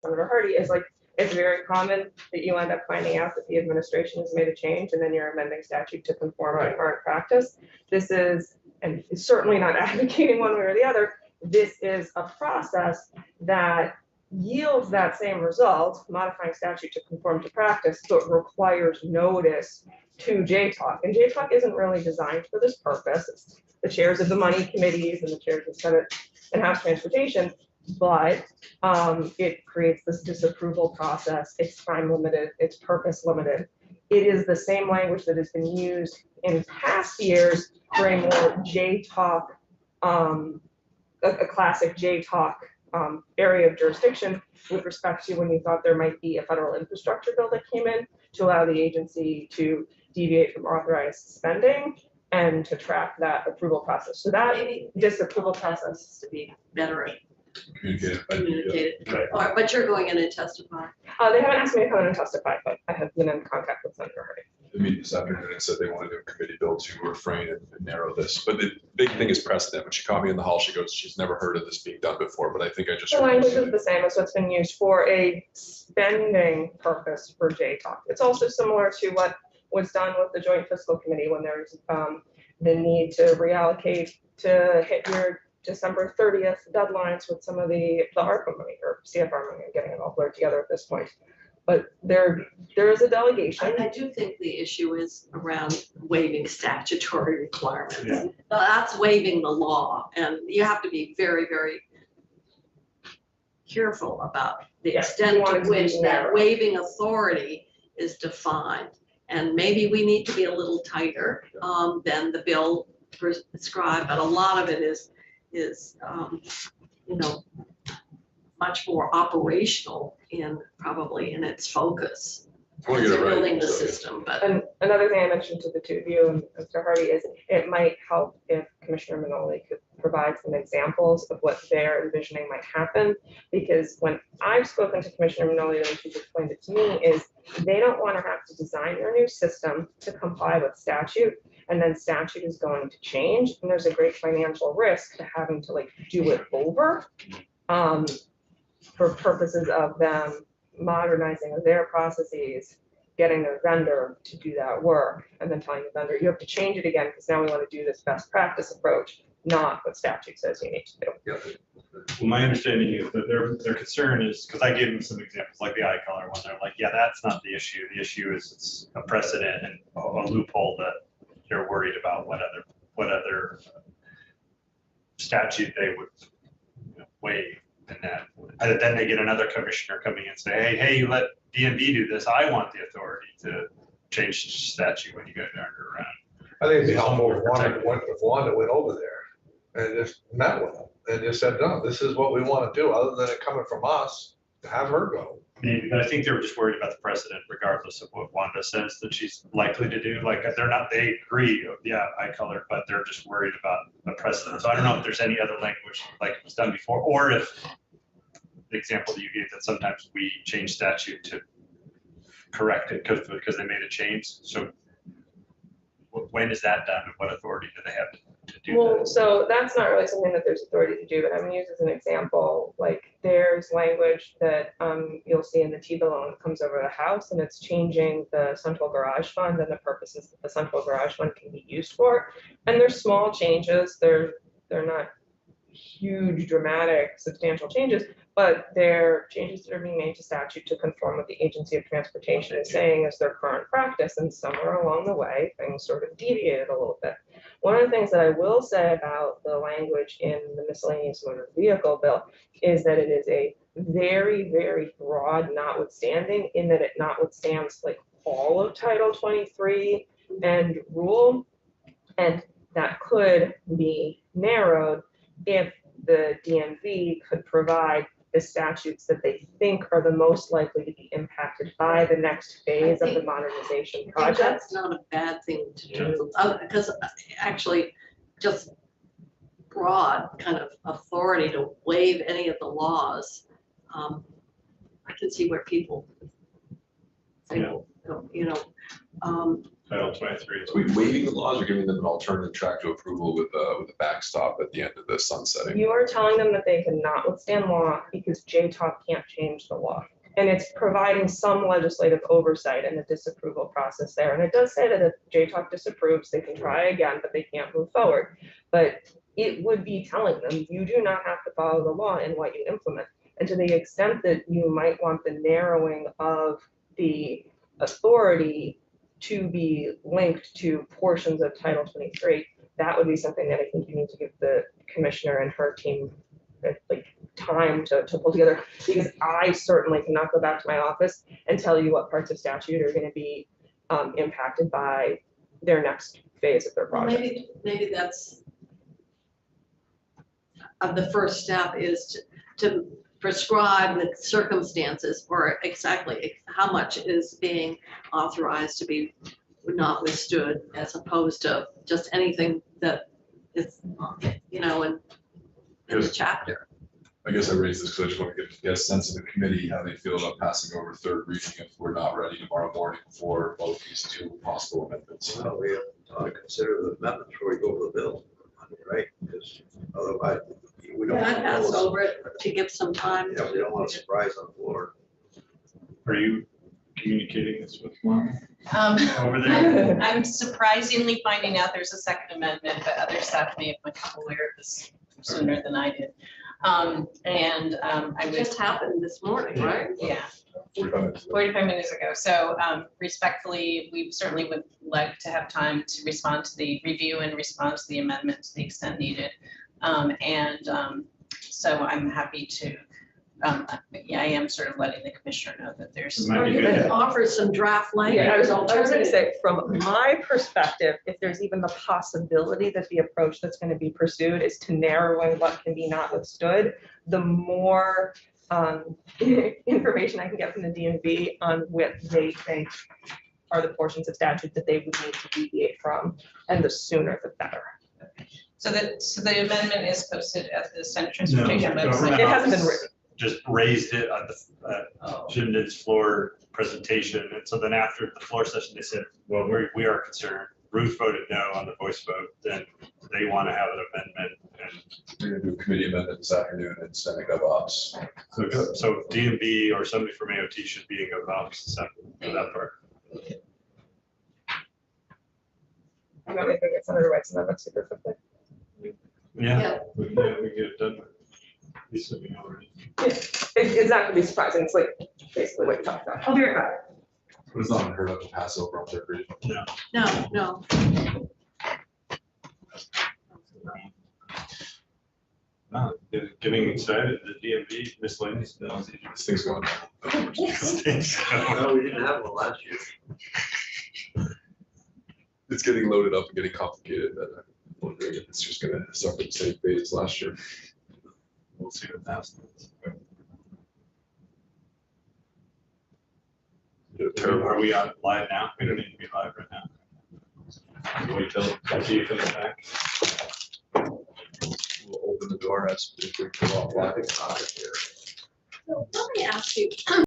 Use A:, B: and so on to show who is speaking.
A: Senator Hardy, is like, it's very common that you end up finding out that the administration has made a change and then you're amending statute to conform to current practice. This is, and it's certainly not advocating one way or the other, this is a process that yields that same result, modifying statute to conform to practice, but requires notice to JTAC. And JTAC isn't really designed for this purpose. It's the chairs of the money committees and the chairs of Senate and House Transportation, but it creates this disapproval process. It's time limited, it's purpose limited. It is the same language that has been used in past years for a more JTAC, a classic JTAC area of jurisdiction with respect to when you thought there might be a federal infrastructure bill that came in to allow the agency to deviate from authorized spending and to track that approval process. So that disapproval process is to be better
B: communicated.
C: Right.
B: But you're going in and testify.
A: They haven't asked me to come in and testify, but I have been in contact with Senator Hardy.
C: The meeting this afternoon and said they want to do a committee bill to refrain and narrow this. But the big thing is precedent. When she caught me in the hall, she goes, she's never heard of this being done before, but I think I just.
A: The language is the same as what's been used for a spending purpose for JTAC. It's also similar to what was done with the Joint Fiscal Committee when there's the need to reallocate to hit your December 30th deadlines with some of the ARPA money or CFR money. I'm getting it all blurred together at this point. But there is a delegation.
B: I do think the issue is around waiving statutory requirements. Yeah. That's waiving the law, and you have to be very, very careful about the extent to which that waiving authority is defined. And maybe we need to be a little tighter than the bill prescribed, but a lot of it is you know, much more operational probably in its focus. Building the system. But
A: and another thing I mentioned to the two of you and Mr. Hardy is it might help if Commissioner Manoli could provide some examples of what they're envisioning might happen. Because when I've spoken to Commissioner Manoli, and she's explained it to me, is they don't want to have to design their new system to comply with statute, and then statute is going to change, and there's a great financial risk to having to like do it over for purposes of them modernizing their processes, getting their vendor to do that work, and then telling the vendor, you have to change it again because now we want to do this best practice approach, not what statute says you need to do.
D: Well, my understanding is that their concern is, because I gave them some examples, like the eye color one, they're like, yeah, that's not the issue. The issue is it's a precedent and a loophole that they're worried about what other statute they would waive. And then they get another commissioner coming in and say, hey, you let DMV do this. I want the authority to change statute when you guys aren't around.
E: I think it'd be helpful if Wanda went over there and just met with them and just said, no, this is what we want to do, other than it coming from us, to have her go.
D: Maybe, but I think they were just worried about the precedent, regardless of what Wanda says that she's likely to do. Like they agree, yeah, eye color, but they're just worried about the precedent. So I don't know if there's any other language like it was done before, or if the example that you gave that sometimes we change statute to correct it because they made a change. So when is that done? And what authority do they have to do
A: well,
D: that?
A: So that's not really something that there's authority to do, but I'm going to use as an example, like there's language that you'll see in the T-bill when it comes over the House, and it's changing the central garage fund and the purposes that the central garage fund can be used for. And there's small changes. They're not huge, dramatic, substantial changes, but they're changes that are being made to statute to conform with the Agency of Transportation is saying is their current practice, and somewhere along the way, things sort of deviated a little bit. One of the things that I will say about the language in the miscellaneous motor vehicle bill is that it is a very, very broad notwithstanding, in that it notwithstands like all of Title 23 and rule, and that could be narrowed if the DMV could provide the statutes that they think are the most likely to be impacted by the next phase of the modernization project.
B: That's not a bad thing to do, because actually just broad kind of authority to waive any of the laws. I can see where people think,
D: Title 23.
C: So we waiving the laws or giving them an alternative track to approval with a backstop at the end of the sunsetting?
A: You are telling them that they cannot withstand law because JTOP can't change the law. And it's providing some legislative oversight in the disapproval process there. And it does say that if JTOP disapproves, they can try again, but they can't move forward. But it would be telling them, you do not have to follow the law in what you implement. And to the extent that you might want the narrowing of the authority to be linked to portions of Title 23, that would be something that I think you need to give the commissioner and her team like time to pull together, because I certainly cannot go back to my office and tell you what parts of statute are going to be impacted by their next phase of their
B: Well,
A: project.
B: maybe that's the first step is to prescribe the circumstances or exactly how much is being authorized to be not withstood, as opposed to just anything that is, you know, in the
C: Yes.
B: chapter.
C: I guess I raised this because I just want to get a sense of the committee, how they feel about passing over third reading if we're not ready tomorrow morning for both these two possible amendments.
F: So we have to consider the amendments before we go over the bill, right? Because otherwise, we don't.
B: Can I pass over it to give some time?
F: Yeah, we don't want a surprise on the floor.
D: Are you communicating this with Mark
G: Um,
D: over there?
G: I'm surprisingly finding out there's a second amendment, but other staff may have become aware of this sooner than I did. I
B: It
G: would,
B: just happened this morning, right?
G: yeah,
C: 45 minutes ago.
G: 45 minutes ago. So respectfully, we certainly would like to have time to respond to the review and respond to the amendment to the extent needed. So I'm happy to, yeah, I am sort of letting the commissioner know that there's.
D: Might
B: Or
D: be
B: you
D: good.
B: could offer some draft language.
A: Yeah, I was
B: as
A: gonna
B: alternative.
A: say, from my perspective, if there's even the possibility that the approach that's gonna be pursued is to narrowing what can be not withstood, the more information I can get from the DMV on what they think are the portions of statute that they would need to deviate from, and the sooner the better.
G: So the amendment is posted at the Senate
D: No,
G: Transportation
D: government
G: website.
A: It hasn't been
D: office
A: written.
D: Just raised it on the
G: Oh.
D: Jim's floor presentation. And so then after the floor session, they said, well, we are concerned. Ruth voted no on the voice vote, then they want to have an amendment. And
C: We're gonna do a committee amendment this afternoon and Senate Gov Ops.
D: so DMV or somebody from AOT should be in GovOps for that part.
A: I'm gonna go get Senator White's amendment super quickly.
D: Yeah, we get it done. He's sitting already.
A: It's not gonna be surprising, it's like basically what you talked about. I'll be right back.
C: But it's not unheard of to pass over on third reading.
B: No.
D: No, getting excited, the DMV miscellaneous bills.
C: This thing's going down.
F: No, we didn't have one last year.
C: It's getting loaded up and getting complicated. But I'm wondering if it's just gonna suffer the same fate as last year.
D: We'll see what happens. Are we on live now? We don't need to be live right now. Wait till after you finish back.
C: We'll open the door as if we come off live.
B: So let me ask you,